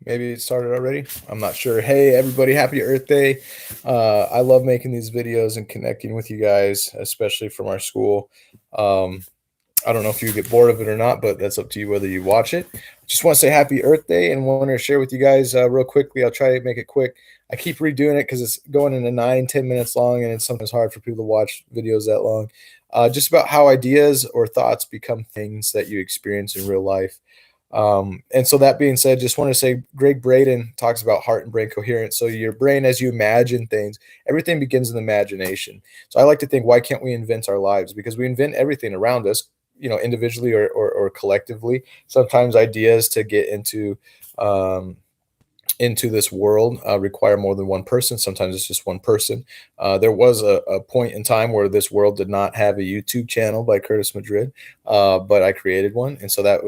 Maybe it started already. I'm not sure. Hey, everybody, happy Earth Day. I love making these videos and connecting with you guys, especially from our school. Um, I don't know if you get bored of it or not, but that's up to you whether you watch it. Just want to say happy Earth Day and want to share with you guys real quickly. I'll try to make it quick. I keep redoing it because it's going into 9, 10 minutes long, and it's sometimes hard for people to watch videos that long. Just about how ideas or thoughts become things that you experience in real life. And so that being said, just want to say Greg Braden talks about heart and brain coherence. So your brain, as you imagine things, everything begins in the imagination. So I like to think, why can't we invent our lives? Because we invent everything around us, individually or collectively. Sometimes ideas to get um, into this world require more than one person. Sometimes it's just one person. There was a point in time where this world did not have a YouTube channel by Curtis Madrid, but I created one, and so that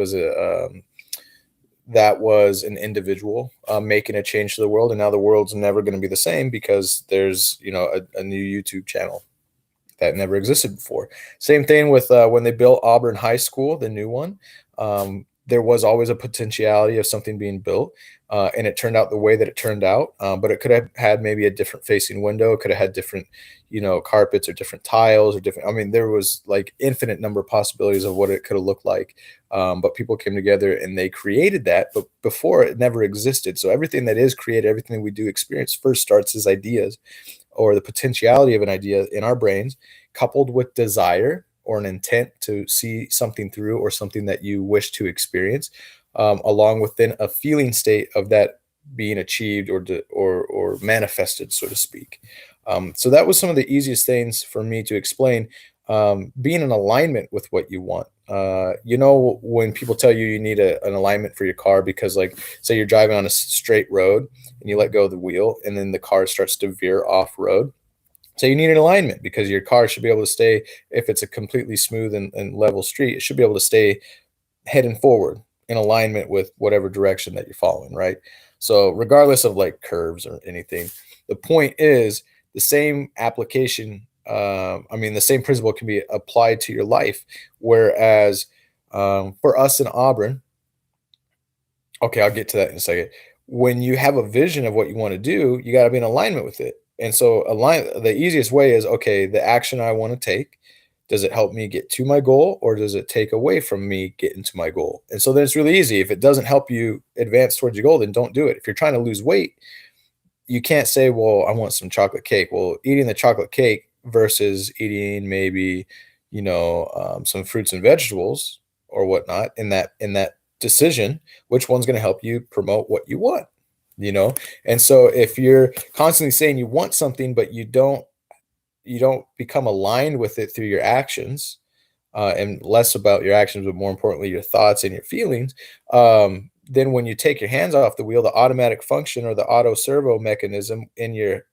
was an individual making a change to the world, and now the world's never going to be the same because there's a new YouTube channel that never existed before. Same thing with when they built Auburn High School, the new one. There was always a potentiality of something being built, and it turned out the way that it turned out. But it could have had maybe a different facing window. It could have had different, carpets or different tiles or different. I mean, there was like infinite number of possibilities of what it could have looked like. But people came together and they created that. But before, it never existed. So everything that is created, everything we do experience, first starts as ideas or the potentiality of an idea in our brains, coupled with desire or an intent to see something through or something that you wish to experience, along with then a feeling state of that being achieved or manifested, so to speak. So that was some of the easiest things for me to explain. Being in alignment with what you want. When people tell you you need an alignment for your car because, like, say you're driving on a straight road and you let go of the wheel and then the car starts to veer off road. So you need an alignment because your car should be able to stay, if it's a completely smooth and level street, it should be able to stay heading forward in alignment with whatever direction that you're following, right? So regardless of like curves or anything, the point is the same application. The same principle can be applied to your life. Whereas for us in Auburn, okay, I'll get to that in a second. When you have a vision of what you want to do, you got to be in alignment with it. And so the easiest way is, okay, the action I want to take, does it help me get to my goal or does it take away from me getting to my goal? And so then it's really easy. If it doesn't help you advance towards your goal, then don't do it. If you're trying to lose weight, you can't say, well, I want some chocolate cake. Well, eating the chocolate cake versus eating maybe, some fruits and vegetables or whatnot in that decision, which one's going to help you promote what you want, you know? And so if you're constantly saying you want something, but you don't become aligned with it through your actions, and less about your actions, but more importantly, your thoughts and your feelings, then when you take your hands off the wheel, the automatic function or the auto servo mechanism in your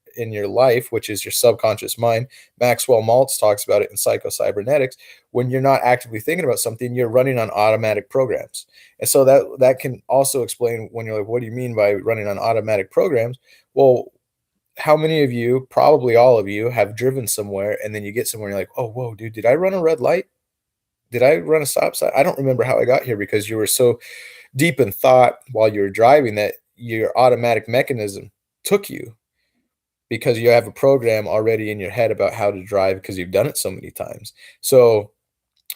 life, which is your subconscious mind, Maxwell Maltz talks about it in psychocybernetics. When you're not actively thinking about something, you're running on automatic programs. And so that can also explain when you're like, what do you mean by running on automatic programs? Well, how many of you, probably all of you, have driven somewhere and then you get somewhere and you're like, oh, whoa, dude, did I run a red light? Did I run a stop sign? I don't remember how I got here, because you were so deep in thought while you were driving that your automatic mechanism took you, because you have a program already in your head about how to drive because you've done it so many times. So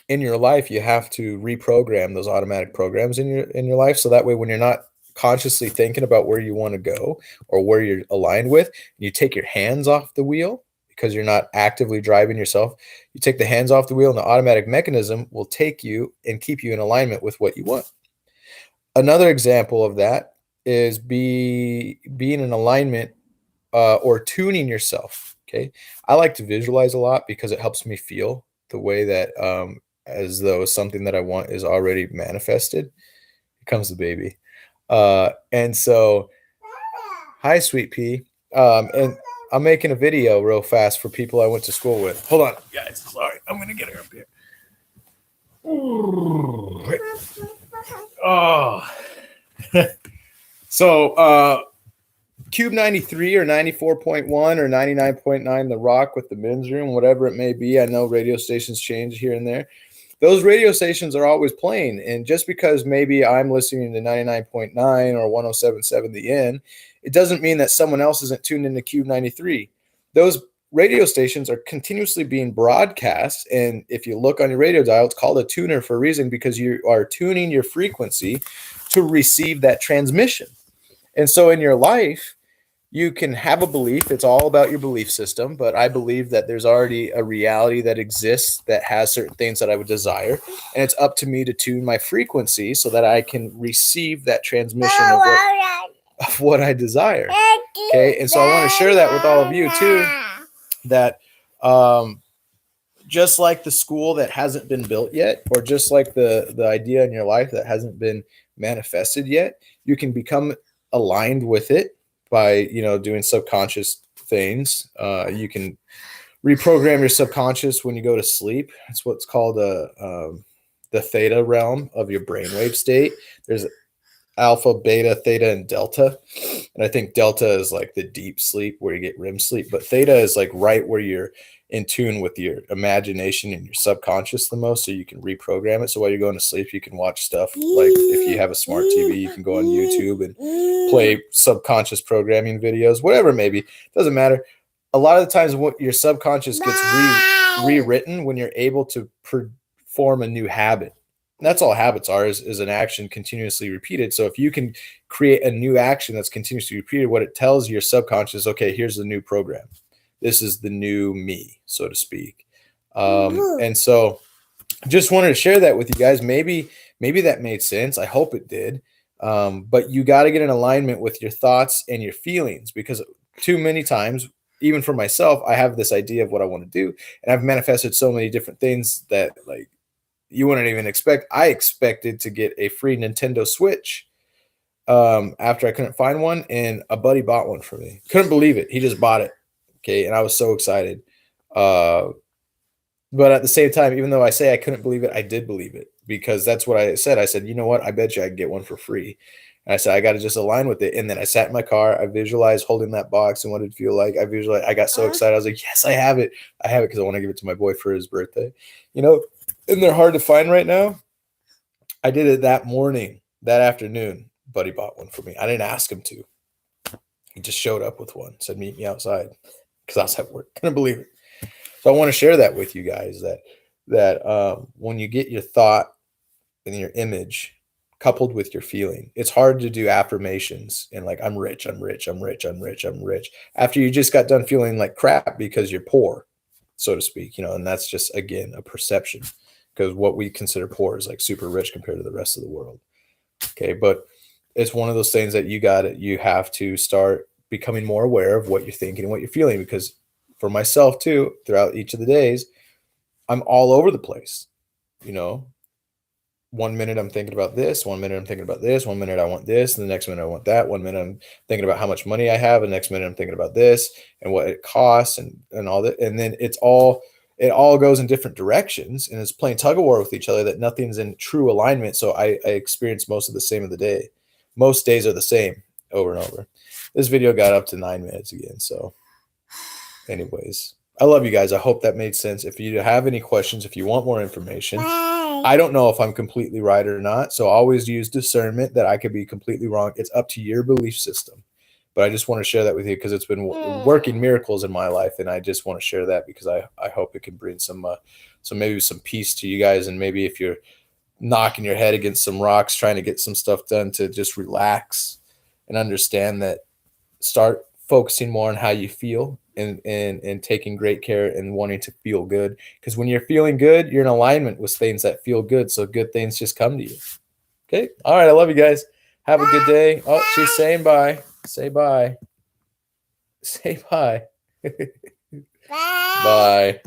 in your life, you have to reprogram those automatic programs in your life, so that way when you're not consciously thinking about where you want to go or where you're aligned with, you take your hands off the wheel because you're not actively driving yourself. You take the hands off the wheel and the automatic mechanism will take you and keep you in alignment with what you want. Another example of that is being in alignment, or tuning yourself. Okay, I like to visualize a lot because it helps me feel the way that, as though something that I want is already manifested. Here comes the baby. And so, hi, sweet pea. And I'm making a video real fast for people I went to school with. Hold on, guys. Sorry, I'm gonna get her up here. Oh, so Cube 93 or 94.1 or 99.9, The Rock with the men's room, whatever it may be. I know radio stations change here and there. those radio stations are always playing. And just because maybe I'm listening to 99.9 or 107.7 The End, it doesn't mean that someone else isn't tuned into Cube 93. Those radio stations are continuously being broadcast. And if you look on your radio dial, it's called a tuner for a reason, because you are tuning your frequency to receive that transmission. And so in your life, you can have a belief. It's all about your belief system. But I believe that there's already a reality that exists that has certain things that I would desire. And it's up to me to tune my frequency so that I can receive that transmission of what I desire. Okay. And so I want to share that with all of you too, that just like the school that hasn't been built yet, or just like the idea in your life that hasn't been manifested yet, you can become aligned with it by, doing subconscious things. You can reprogram your subconscious when you go to sleep. It's what's called the theta realm of your brainwave state. There's alpha, beta, theta, and delta. And I think delta is like the deep sleep where you get REM sleep, but theta is like right where you're in tune with your imagination and your subconscious the most, so you can reprogram it. So while you're going to sleep, you can watch stuff like, if you have a smart TV, you can go on YouTube and play subconscious programming videos, whatever it may be. Doesn't matter. A lot of the times what your subconscious gets rewritten when you're able to form a new habit. And that's all habits are, is an action continuously repeated. So if you can create a new action that's continuously repeated, what it tells your subconscious, okay, here's the new program. This is the new me, so to speak. And so just wanted to share that with you guys. Maybe that made sense. I hope it did. But you got to get in alignment with your thoughts and your feelings, because too many times, even for myself, I have this idea of what I want to do, and I've manifested so many different things that, like, you wouldn't even expect. I expected to get a free Nintendo Switch after I couldn't find one, and a buddy bought one for me. Couldn't believe it. He just bought it. Okay. And I was so excited. But at the same time, even though I say I couldn't believe it, I did believe it, because that's what I said. I said, you know what? I bet you I can get one for free. And I said, I got to just align with it. And then I sat in my car. I visualized holding that box and what it'd feel like. I got so excited. I was like, yes, I have it. I have it because I want to give it to my boy for his birthday. And they're hard to find right now. I did it that morning, that afternoon. Buddy bought one for me. I didn't ask him to. He just showed up with one, said, meet me outside, because I was at work. Couldn't believe it. So I want to share that with you guys, that when you get your thought and your image coupled with your feeling, it's hard to do affirmations and like, I'm rich, I'm rich, I'm rich, I'm rich, I'm rich, after you just got done feeling like crap because you're poor, so to speak, and that's just, again, a perception, because what we consider poor is like super rich compared to the rest of the world. Okay. But it's one of those things that you have to start becoming more aware of what you're thinking and what you're feeling, because for myself too, throughout each of the days, I'm all over the place. 1 minute I'm thinking about this, 1 minute I'm thinking about this, 1 minute I want this, and the next minute I want that. 1 minute I'm thinking about how much money I have, and the next minute I'm thinking about this and what it costs and all that. And then it all goes in different directions, and it's playing tug of war with each other, that nothing's in true alignment. So I experience most of the same of the day. Most days are the same over and over. This video got up to 9 minutes again. So anyways, I love you guys. I hope that made sense. If you have any questions, if you want more information, I don't know if I'm completely right or not. So always use discernment, that I could be completely wrong. It's up to your belief system. But I just want to share that with you, because it's been working miracles in my life. And I just want to share that because I hope it can bring some maybe some peace to you guys. And maybe if you're knocking your head against some rocks, trying to get some stuff done, to just relax and understand that, start focusing more on how you feel, and taking great care and wanting to feel good. Because when you're feeling good, you're in alignment with things that feel good. So good things just come to you. Okay. All right. I love you guys. Have a good day. Oh, she's saying bye. Say bye. Say bye. Bye. Bye.